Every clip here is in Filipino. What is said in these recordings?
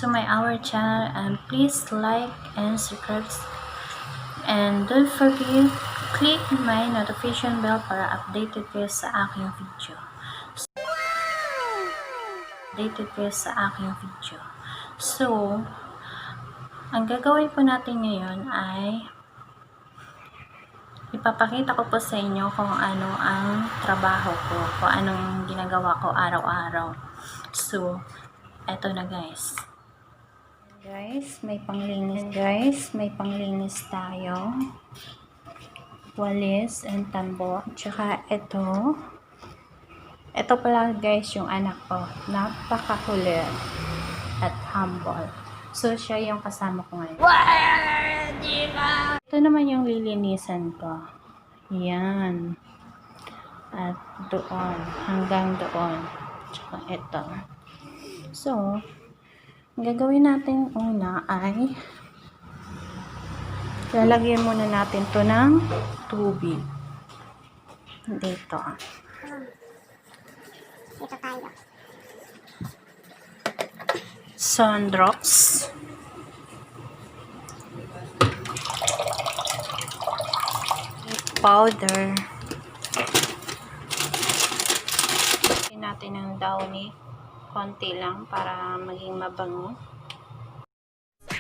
to our channel, and please like and subscribe, and don't forget click my notification bell para updated kayo sa aking video. So, ang gagawin po natin ngayon ay ipapakita ko po sa inyo kung ano ang trabaho ko, kung anong ginagawa ko araw-araw. So, eto na guys. May panglinis tayo. Walis and tambo. Tsaka ito pala guys yung anak ko. Napakakulit at humble. So, siya yung kasama ko ngayon. Ito naman yung lilinisan ko. Yan. At doon. Hanggang doon. Tsaka ito. So, ang gagawin natin una ay lalagyan muna natin to ng tubig. Dito. Dito tayo. Sun drops. Powder. Lagyan natin ng downy. Konti lang para maging mabango.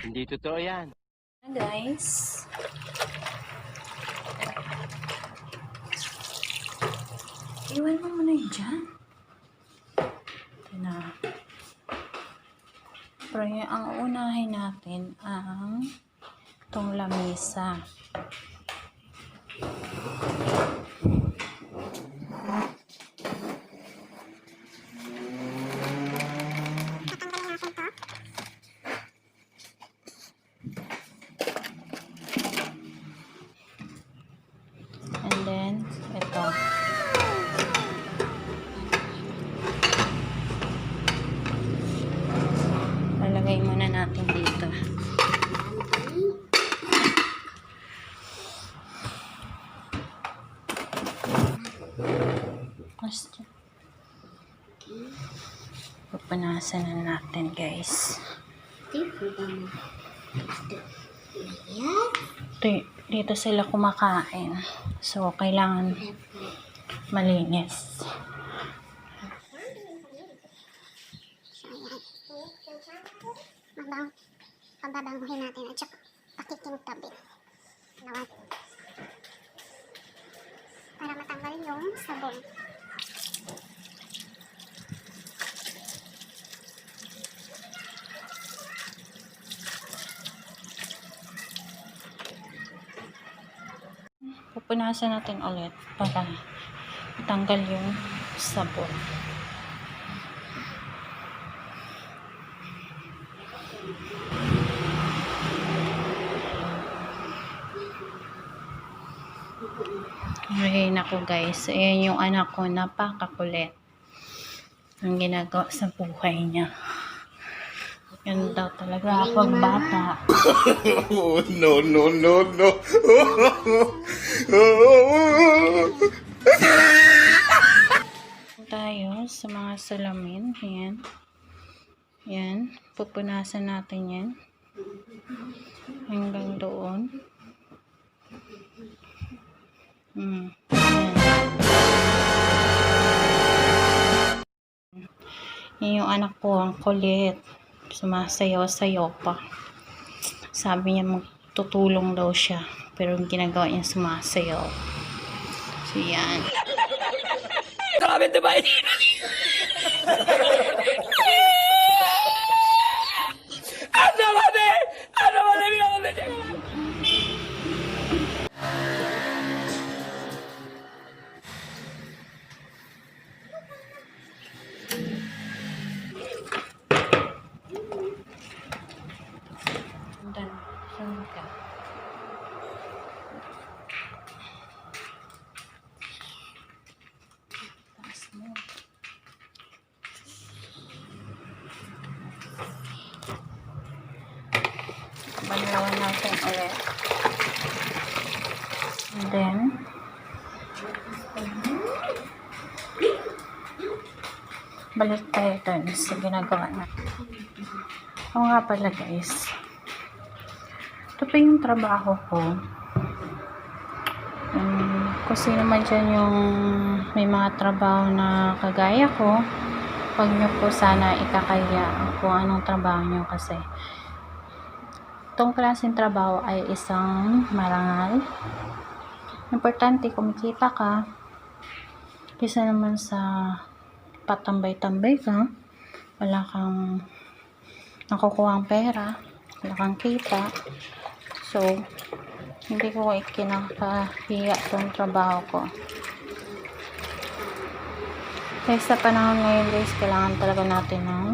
Hindi totoo yan. Guys. Iwan mo muna yun dyan. Ito na. Pero ang unahin natin ang itong lamesa. And then, ito. Lalagay muna natin dito. Pupunasan na natin guys. Dito sila kumakain. So, kailangan malinis. Pababanguhin natin at saka pakikintabit. Para matanggal yung sabon. Pupunasan natin ulit para tanggal yung sabon. Ay, naku guys. Ayan yung anak ko. Napakakulit. Ang ginagawa sa buhay niya. Yan daw talaga pag bata. No. Tayo sa mga salamin. Yan. Yan. Pupunasan natin yan. Hanggang doon. Yan. Yan yung anak ko. Ang kulit. Sumasayaw-sayaw pa. Sabi niya magtutulong daw siya. Pero yung ginagawa niya sumasayaw. So yan. Grabe diba? Dan, saan ka? Taas mo. Banawan natin ulit. And then, balik tayo dun sa ginagawa natin. Oo nga pala guys. Ito pa yung trabaho ko. Kung sino man dyan yung may mga trabaho na kagaya ko, huwag nyo po sana ikahihiya kung anong trabaho nyo kasi itong klaseng trabaho ay isang marangal. Importante kumikita ka kaysa naman sa patambay-tambay ka, wala kang nakukuha ang pera, wala kang kita. So, hindi ko kinakahiya itong trabaho ko. Kaya sa panahon ngayon guys, kailangan talaga natin ng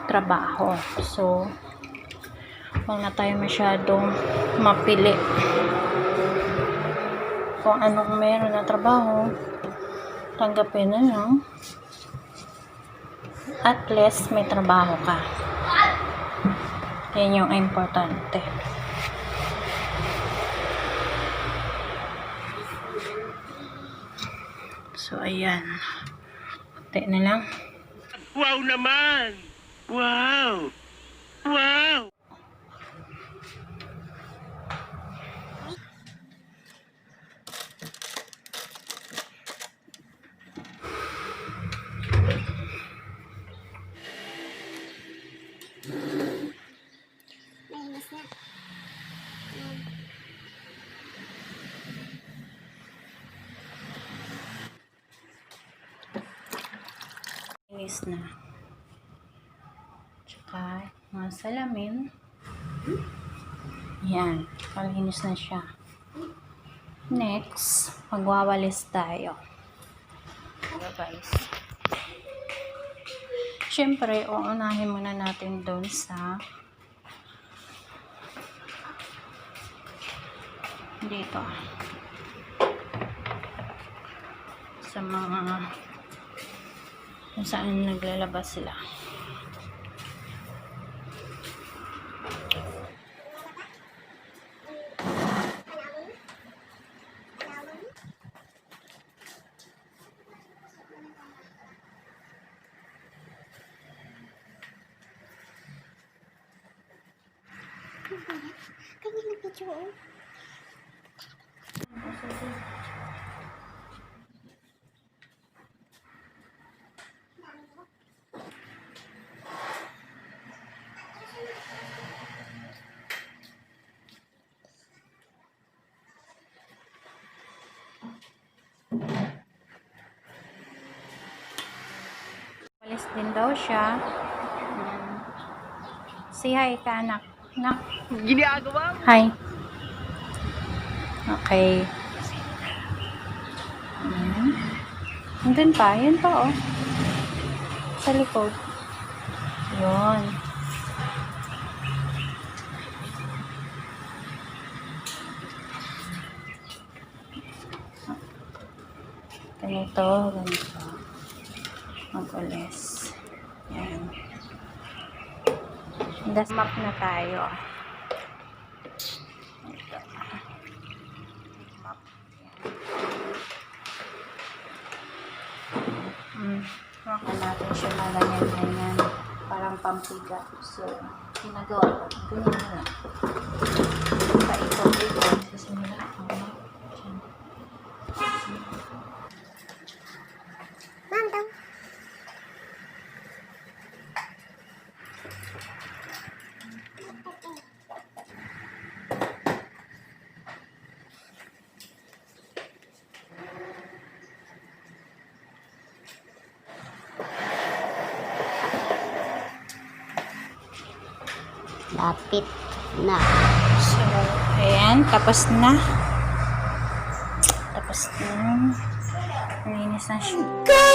trabaho. So, huwag na tayo masyadong mapili. Kung anong meron na trabaho, tanggapin na lang. At least may trabaho ka. Yan yung importante. So, ayan. Kunti na lang. Wow naman! Wow! Wow! Mahinis na. Inis na. Tsaka, mga salamin. Yan. Palinis na siya. Next, magwawalis tayo. Diba guys? Siyempre, uunahin muna natin doon sa dito. Sa mga kung saan naglalabas sila. Ganyan na video, oh. Walis din daw siya. Say hi ka, anak. Anak. Ginagawa mo? Hi. Okay. Andun pa. Yun pa, oh. Sa likod. Yun. Ganito. Ganito. Mag-ulis. Yan. Map na tayo. Ito. Map. Baka natin siya na ganyan-ganyan. Parang pampiga. So, ginagawa ko. Ganyan na lang. Paikot-ikot. Sisimula ako. Ma'am daw. Lapit na. So, ayan. Tapos na. Tapos na. Nalinis na siya.